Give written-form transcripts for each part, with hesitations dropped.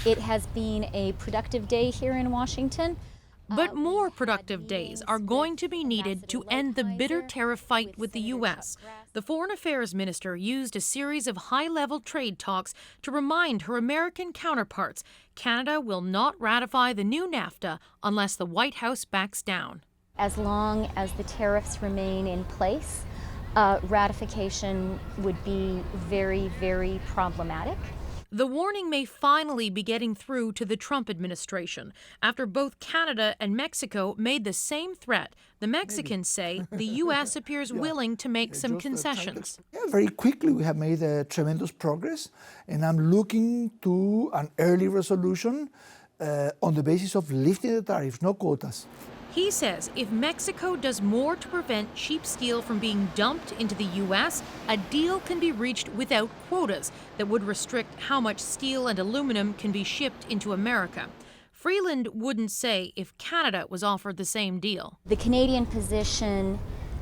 It has been a productive day here in Washington. But more productive days are going to be needed to end the bitter tariff fight with the U.S. The Foreign Affairs Minister used a series of high-level trade talks to remind her American counterparts Canada will not ratify the new NAFTA unless the White House backs down. As long as the tariffs remain in place, ratification would be very, very problematic. The warning may finally be getting through to the Trump administration. After both Canada and Mexico made the same threat, the Mexicans say the U.S. appears willing to make some concessions. Very quickly we have made tremendous progress, and I'm looking to an early resolution on the basis of lifting the tariffs, no quotas. He says if Mexico does more to prevent cheap steel from being dumped into the U.S., a deal can be reached without quotas that would restrict how much steel and aluminum can be shipped into America. Freeland wouldn't say if Canada was offered the same deal. The Canadian position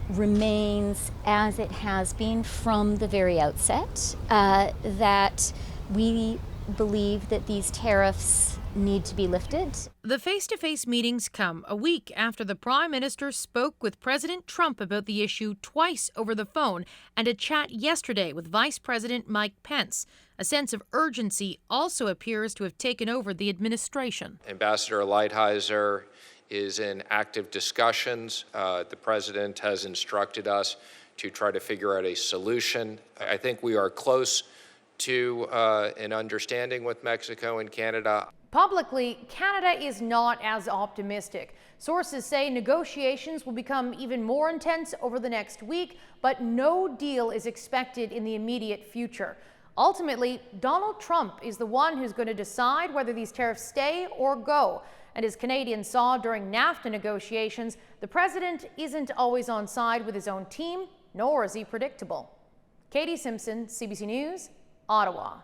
remains as it has been from the very outset, that we believe that these tariffs need to be lifted. The face-to-face meetings come a week after the Prime Minister spoke with President Trump about the issue twice over the phone and a chat yesterday with Vice President Mike Pence. A sense of urgency also appears to have taken over the administration. Ambassador Lighthizer is in active discussions. The President has instructed us to try to figure out a solution. I think we are close to an understanding with Mexico and Canada. Publicly, Canada is not as optimistic. Sources say negotiations will become even more intense over the next week, but no deal is expected in the immediate future. Ultimately, Donald Trump is the one who's going to decide whether these tariffs stay or go. And as Canadians saw during NAFTA negotiations, the president isn't always on side with his own team, nor is he predictable. Katie Simpson, CBC News, Ottawa.